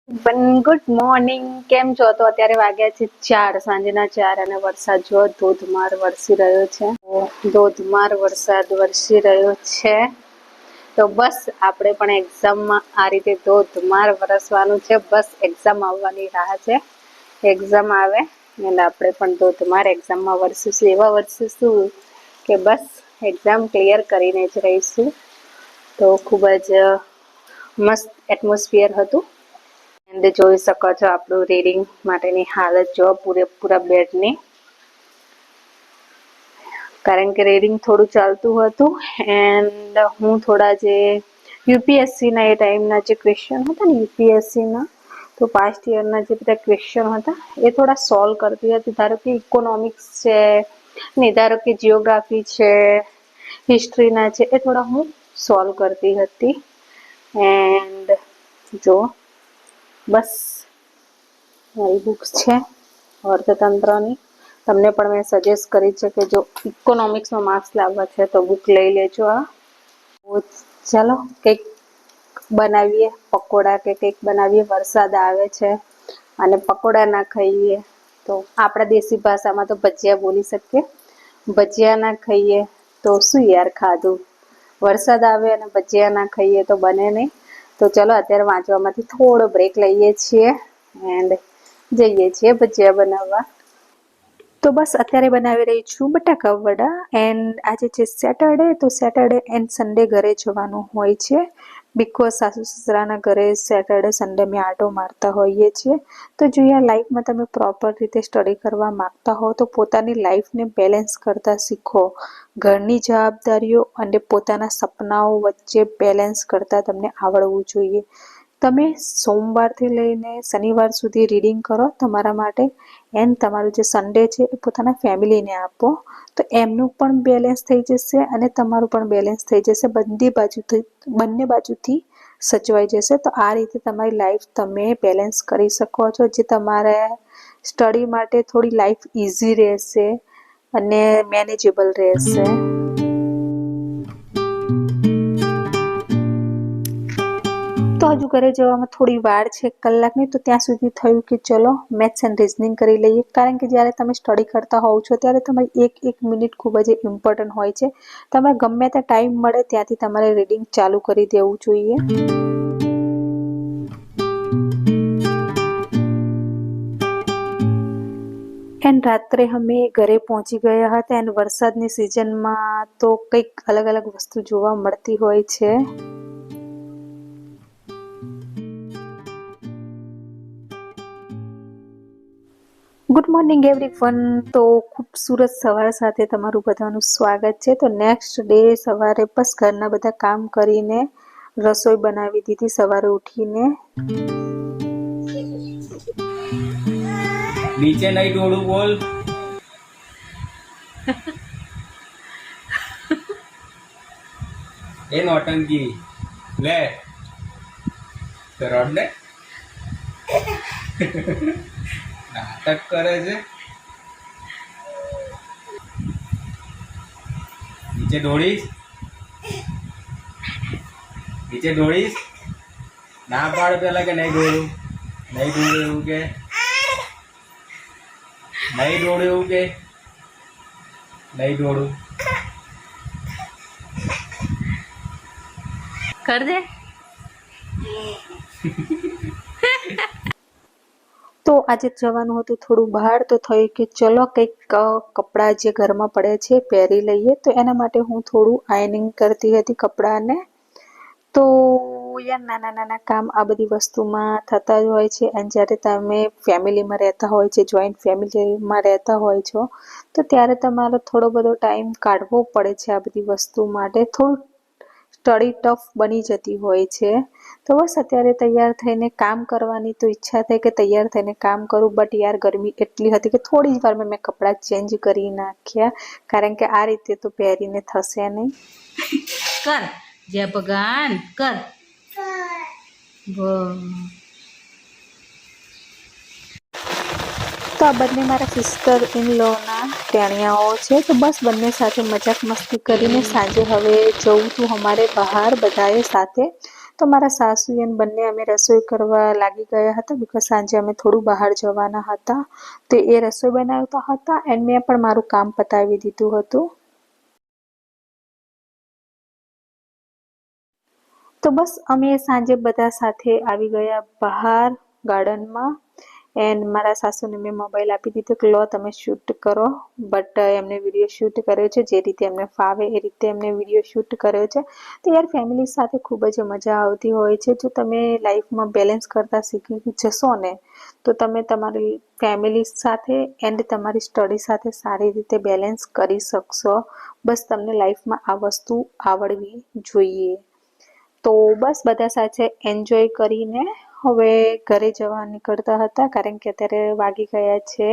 Good morning. કેમ છો? તો અત્યારે વાગ્યા છે 4, સાંજના 4 અને વરસાદ જો ધોધમાર વરસી રહ્યો છે. ધોધમાર વરસાદ વરસી રહ્યો છે તો બસ આપણે પણ એક્ઝામમાં આ રીતે ધોધમાર વરસવાનું છે. બસ એક્ઝામ આવવાની રાહ છે. એક્ઝામ આવે એટલે આપણે પણ ધોધમાર એક્ઝામમાં વરસીશું, એવા વરસીશું કે બસ એક્ઝામ ક્લિયર કરીને જ રહીશું. તો ખૂબ જ મસ્ત એટમોસ્ફિયર હતું. એન્ડ જોઈ શકો છો આપણું રીડિંગ માટેની હાલત જો પૂરેપૂરા બેડની, કારણ કે રીડિંગ થોડું ચાલતું હતું. એન્ડ હું થોડા જે યુપીએસસીના એ ટાઈમના જે ક્વેશ્ચન હતા ને યુપીએસસીના, તો પાસ્ટ યરના જે બધા ક્વેશ્ચન હતા એ થોડા સોલ્વ કરતી હતી. ધારો કે ઇકોનોમિક્સ છે ને, ધારો કે જિયોગ્રાફી છે, હિસ્ટ્રીના છે, એ થોડા હું સોલ્વ કરતી હતી. એન્ડ જો બસ મારી બુક્સ છે અર્થતંત્રની. તમને પણ મેં સજેસ્ટ કરી છે કે જો ઇકોનોમિક્સમાં માર્ક્સ લાવવા છે તો બુક લઈ લેજો. ચાલો કંઈક બનાવીએ, પકોડા કે કંઈક બનાવીએ. વરસાદ આવે છે અને પકોડા ના ખાઈએ તો આપણા દેશી ભાષામાં તો ભજીયા બોલી શકીએ. ભજીયા ના ખાઈએ તો શું યાર ખાધું. વરસાદ આવે અને ભજીયા ના ખાઈએ તો બને નહીં. તો ચલો અત્યારે વાંચવામાંથી થોડો બ્રેક લઈએ છીએ એન્ડ જઈએ છીએ ભજીયા બનાવવા. તો બસ અત્યારે બનાવી રહી છું બટાકા વડા. એન્ડ આજે છે સેટરડે, તો સેટરડે એન્ડ સન્ડે ઘરે જવાનું હોય છે. બિકોઝ સાસુ સસરાના ઘરે સેટરડે સન્ડે અમે આંટો મારતા હોઈએ છીએ. તો જો આ લાઈફમાં તમે પ્રોપર રીતે સ્ટડી કરવા માગતા હો તો પોતાની લાઈફને બેલેન્સ કરતા શીખો. ઘરની જવાબદારીઓ અને પોતાના સપનાઓ વચ્ચે બેલેન્સ કરતા તમને આવડવું જોઈએ. તમે સોમવારથી લઈને શનિવાર સુધી રીડિંગ કરો તમારા માટે, એન્ડ તમારું જે સન્ડે છે એ પોતાના ફેમિલીને આપો. તો એમનું પણ બેલેન્સ થઈ જશે અને તમારું પણ બેલેન્સ થઈ જશે. બંને બાજુથી સચવાઈ જશે. તો આ રીતે તમારી લાઈફ તમે બેલેન્સ કરી શકો છો, જે તમારે સ્ટડી માટે થોડી લાઈફ ઇઝી રહેશે અને મેનેજેબલ રહેશે. તો હજુ ઘરે જવામાં થોડી વાર છે, 1 કલાકની. તો ત્યાં સુધી થયું કે ચલો મેથ્સ એન્ડ રિઝનિંગ કરી લઈએ. કારણ કે જ્યારે તમે સ્ટડી કરતા હોવ છો ત્યારે તમારી એક મિનિટ ખૂબ જ ઇમ્પોર્ટન્ટ હોય છે. તમે ગમે ત્યાં ટાઈમ મળે ત્યાંથી તમારે રીડિંગ ચાલુ કરી દેવું જોઈએ. એન્ડ રાત્રે અમે ઘરે પહોંચી ગયા હતા. એન્ડ વરસાદની સિઝનમાં તો કંઈક અલગ અલગ વસ્તુ જોવા મળતી હોય છે. Good morning everyone. તો ખૂબસૂરત સવાર સાથે તમારું બધાનું સ્વાગત છે. તો નેક્સ્ટ ડે સવારે બસ ઘરના બધા કામ કરીને રસોઈ બનાવી દીધી સવારે ઉઠીને. નીચે નહીં ડોળું બોલ. એ નોટંકી લે રડ ને નાટક કરે છે. નીચે દોડીશ, નીચે દોડીશ. ના પાડ પેલા કે નહીં દોડું, નહીં દોડું એવું કે, નહીં દોડું એવું કે, નહીં દોડું કર દે. તો આજે જવાનું હતું થોડું બહાર, તો થયું કે ચલો કંઈક કપડાં જે ઘરમાં પડે છે પહેરી લઈએ. તો એના માટે હું થોડું આયનિંગ કરતી હતી કપડાને. તો યાર નાના નાના કામ આ બધી વસ્તુમાં થતા જ હોય છે. અને જ્યારે તમે ફેમિલીમાં રહેતા હોય છે, જોઈન્ટ ફેમિલીમાં રહેતા હોય છો, તો ત્યારે તમારો થોડો બધો ટાઈમ કાઢવો પડે છે આ બધી વસ્તુ માટે. થોડું સ્ટડી ટફ બની જતી હોય છે. તો બસ અત્યારે તૈયાર થઈને કામ કરવાની તો ઈચ્છા થઈ કે તૈયાર થઈને કામ કરું. બટ યાર ગરમી એટલી હતી કે થોડી જ વારમાં મેં કપડાં ચેન્જ કરી નાખ્યા, કારણ કે આ રીતે તો પહેરીને થશે નહીં. કર જય ભગવાન કર. તો આ બંને મારા સિસ્ટર ઇન લોના ટેણિયાઓ છે. તો બસ બંને સાથે મજાક મસ્તી કરીને સાંજે હવે જવું હતું અમારે બહાર બધાએ સાથે. તો તો મારા સાસુ અને બંને અમે રસોઈ કરવા લાગી ગયા હતા, બિકોઝ સાંજે અમે થોડું બહાર જવાના હતા, તો એ રસોઈ બનાવતા હતા એન્ડ મેં પણ મારું કામ પતાવી દીધું હતું. તો બસ અમે સાંજે બધા સાથે આવી ગયા બહાર ગાર્ડનમાં, એન્ડ મારા સાસુને મેં મોબાઈલ આપી દીધો કે લો તમે શૂટ કરો, બટ એમને વિડીયો શૂટ કર્યો છે, જે રીતે એમને ફાવે એ રીતે એમને વિડીયો શૂટ કર્યો છે. તો યાર ફેમિલી સાથે ખૂબ જ મજા આવતી હોય છે. જો તમે લાઈફમાં બેલેન્સ કરતા શીખી જશો ને તો તમે તમારી ફેમિલી સાથે એન્ડ તમારી સ્ટડી સાથે સારી રીતે બેલેન્સ કરી શકશો. બસ તમને લાઈફમાં આ વસ્તુ આવડવી જોઈએ. તો બસ બધા સાથે એન્જોય કરીને હવે ઘરે જવા નીકળતા હતા, કારણ કે અત્યારે વાગી ગયા છે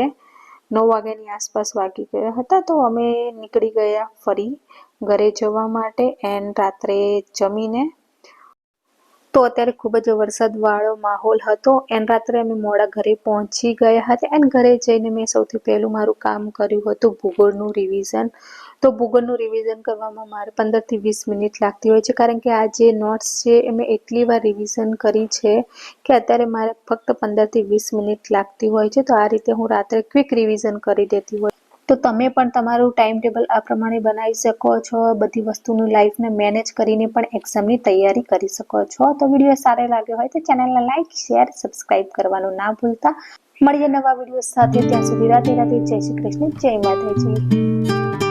9 વાગ્યાની આસપાસ વાગી ગયા હતા. તો અમે નીકળી ગયા ફરી ઘરે જવા માટે એન્ડ રાત્રે જમીને. તો અત્યારે ખૂબ જ વરસાદવાળો માહોલ હતો એન્ડ રાત્રે અમે મોડા ઘરે પહોંચી ગયા હતા. એન્ડ ઘરે જઈને મેં સૌથી પહેલું મારું કામ કર્યું હતું ભૂગોળનું રિવિઝન. તો ભૂગોળનું રિવિઝન કરવામાં મારે 15 થી 20 મિનિટ લાગતી હોય છે, કારણ કે આ જે નોટ્સ છે એ મેં એટલી વાર રિવિઝન કરી છે કે અત્યારે મારે ફક્ત 15 થી 20 મિનિટ લાગતી હોય છે. તો આ રીતે હું રાત્રે ક્વિક રિવિઝન કરી દેતી હોય. તો તમે પણ તમારું ટાઈમ ટેબલ આ પ્રમાણે બનાવી શકો છો. બધી વસ્તુનું લાઈફને મેનેજ કરીને પણ એક્ઝામની તૈયારી કરી શકો છો. તો વિડીયો સારો લાગ્યો હોય તો ચેનલને લાઈક, શેર, સબસ્ક્રાઈબ કરવાનું ના ભૂલતા. મળીએ નવા વિડીયો સાથે. ત્યાં સુધી રાધે રાધે. જય શ્રી કૃષ્ણ. જય માતાજી.